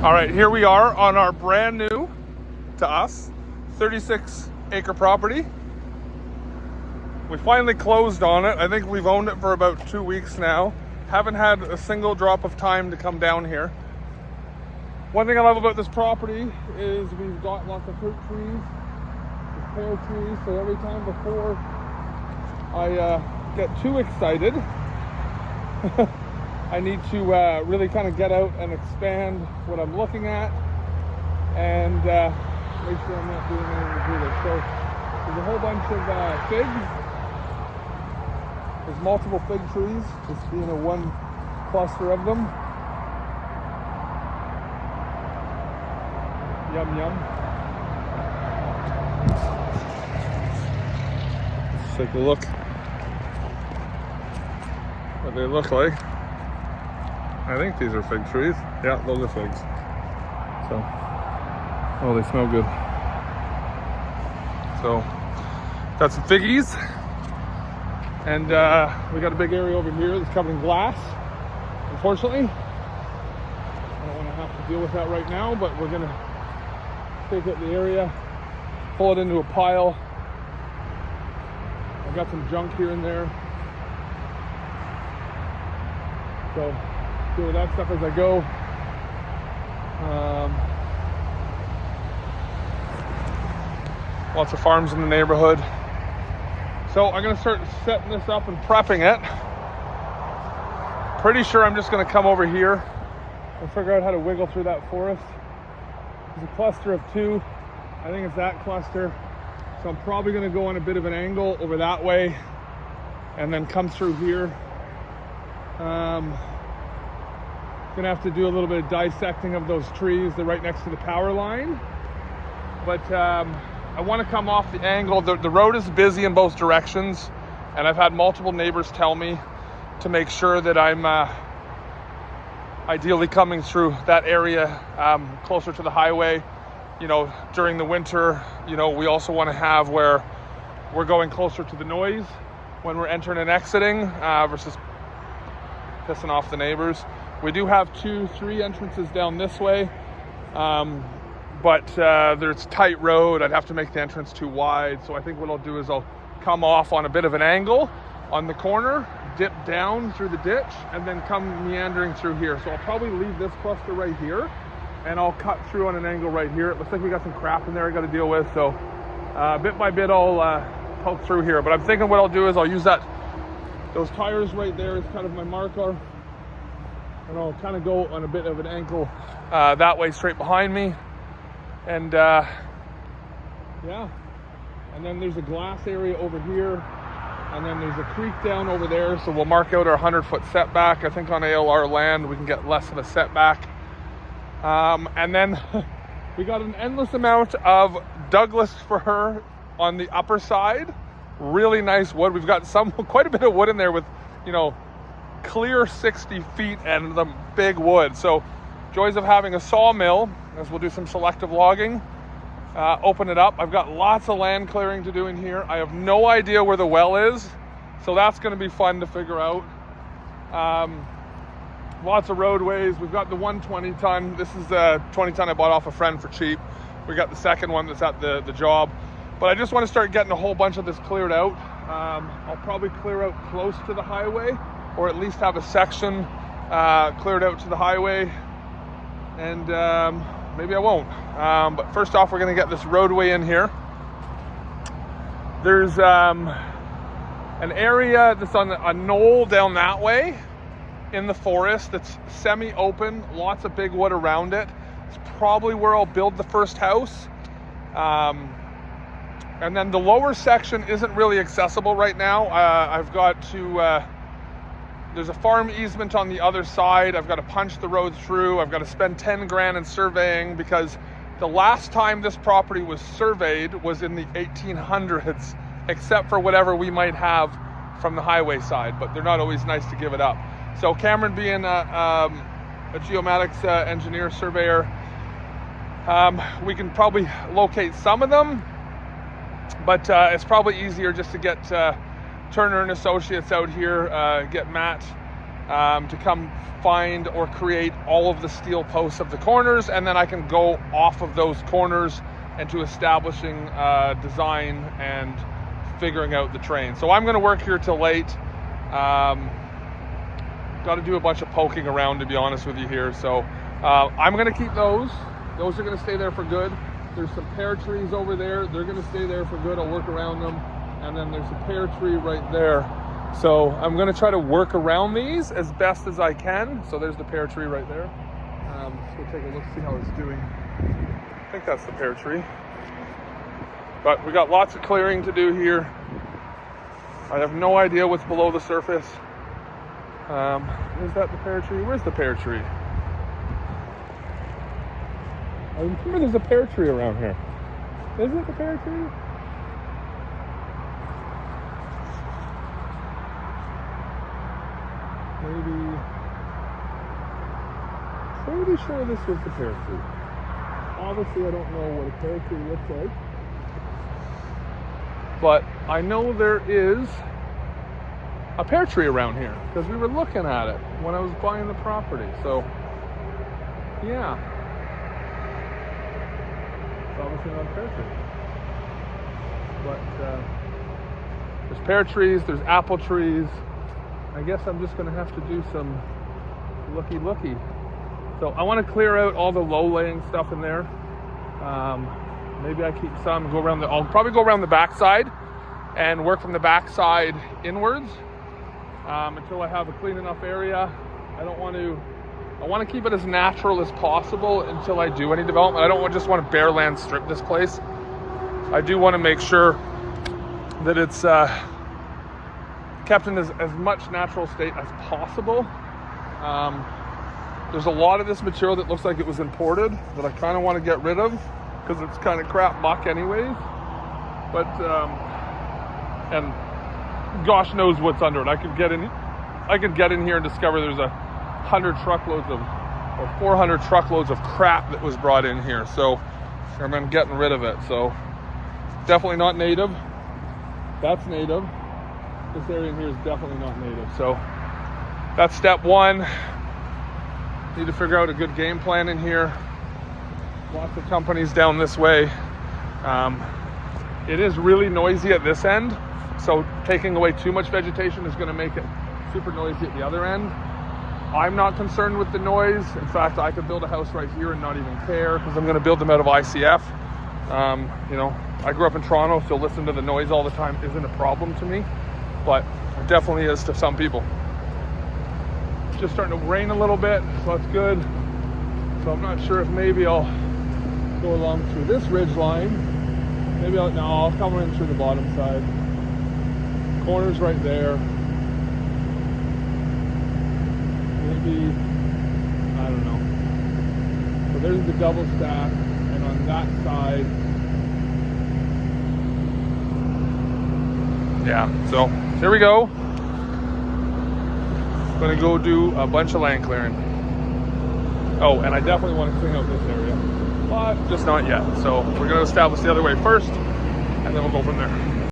All right, here we are on our brand new, to us, 36 acre property. We finally closed on it. I think we've owned it for about 2 weeks now. Haven't had a single drop of time to come down here. One thing I love about this property is we've got lots of fruit trees, pear trees, so every time before I get too excited, I need to really kind of get out and expand what I'm looking at and make sure I'm not doing anything with it. So there's a whole bunch of figs. There's multiple fig trees, just being a one cluster of them. Yum, yum. Let's take a look what they look like. I think these are fig trees. Yeah, those are figs. So, oh, they smell good. So, got some figgies. And we got a big area over here that's covered in glass. Unfortunately, I don't want to have to deal with that right now, but we're gonna take out the area, pull it into a pile. I've got some junk here and there. So, deal with that stuff as I go. Lots of farms in the neighborhood. So I'm gonna start setting this up and prepping it. Pretty sure I'm just gonna come over here and figure out how to wiggle through that forest. There's a cluster of two. I think it's that cluster. So I'm probably gonna go on a bit of an angle over that way and then come through here. Gonna have to do a little bit of dissecting of those trees. They're right next to the power line. But I want to come off the angle. The road is busy in both directions, and I've had multiple neighbors tell me to make sure that I'm ideally coming through that area closer to the highway. You know, during the winter, you know, we also want to have where we're going closer to the noise when we're entering and exiting versus pissing off the neighbors. We do have 2-3 entrances down this way. But there's tight road. I'd have to make the entrance too wide. So I think what I'll do is I'll come off on a bit of an angle on the corner, dip down through the ditch, and then come meandering through here. So I'll probably leave this cluster right here, and I'll cut through on an angle right here. It looks like we got some crap in there I got to deal with. So bit by bit, I'll poke through here. But I'm thinking what I'll do is I'll use those tires right there as kind of my marker, and I'll kind of go on a bit of an angle that way straight behind me. And yeah, and then there's a glass area over here, and then there's a creek down over there, so we'll mark out our 100-foot setback. I think on ALR land we can get less of a setback. And then we got an endless amount of Douglas fir on the upper side. Really nice wood. We've got quite a bit of wood in there with, you know, clear 60 feet and the big wood. So joys of having a sawmill, as we'll do some selective logging, open it up. I've got lots of land clearing to do in here. I have no idea where the well is, so that's going to be fun to figure out. Lots of roadways. We've got the 120 ton. This is the 20 ton I bought off a friend for cheap. We got the second one that's at the job. But I just want to start getting a whole bunch of this cleared out. I'll probably clear out close to the highway, or at least have a section cleared out to the highway. And maybe I won't. But first off, we're going to get this roadway in here. There's an area that's on a knoll down that way in the forest that's semi-open, lots of big wood around it. It's probably where I'll build the first house. And then the lower section isn't really accessible right now. I've got to... There's a farm easement on the other side. I've got to punch the road through. I've got to spend 10 grand in surveying, because the last time this property was surveyed was in the 1800s, except for whatever we might have from the highway side, but they're not always nice to give it up. So Cameron, being a geomatics engineer, surveyor, we can probably locate some of them, but it's probably easier just to get Turner and Associates out here, get Matt to come find or create all of the steel posts of the corners, and then I can go off of those corners into establishing design and figuring out the terrain. So I'm going to work here till late. Got to do a bunch of poking around, to be honest with you here. So I'm going to keep those. Those are going to stay there for good. There's some pear trees over there. They're going to stay there for good. I'll work around them. And then there's a pear tree right there. So I'm going to try to work around these as best as I can. So there's the pear tree right there. Let's go take a look, see how it's doing. I think that's the pear tree. But we got lots of clearing to do here. I have no idea what's below the surface. Is that the pear tree? Where's the pear tree? I remember there's a pear tree around here. Is it the pear tree? Maybe. Pretty sure this was the pear tree. Obviously, I don't know what a pear tree looks like. But I know there is a pear tree around here because we were looking at it when I was buying the property. So, yeah. It's obviously not a pear tree. But there's pear trees, there's apple trees. I guess I'm just going to have to do some looky. So I want to clear out all the low-laying stuff in there. Maybe I keep some, I'll probably go around the backside and work from the backside inwards until I have a clean enough area. I want to keep it as natural as possible until I do any development. I don't just want to bare land strip this place. I do want to make sure that it's kept in as much natural state as possible. There's a lot of this material that looks like it was imported that I kind of want to get rid of because it's kind of crap muck anyways. But, and gosh knows what's under it. I could get in here and discover there's 400 truckloads of crap that was brought in here. So I'm getting rid of it. So definitely not native. That's native. This area in here is definitely not native. So that's step one. Need to figure out a good game plan in here. Lots of companies down this way. It is really noisy at this end. So taking away too much vegetation is going to make it super noisy at the other end. I'm not concerned with the noise. In fact, I could build a house right here and not even care because I'm going to build them out of ICF. I grew up in Toronto, so listening to the noise all the time isn't a problem to me, but it definitely is to some people. It's just starting to rain a little bit, so that's good. So I'm not sure if maybe I'll go along through this ridge line. Maybe I'll come in through the bottom side. Corner's right there. Maybe, I don't know. So there's the double stack, and on that side, yeah, so here we go. I'm gonna go do a bunch of land clearing. Oh, and I definitely want to clean out this area, but just not yet. So we're gonna establish the other way first, and then we'll go from there.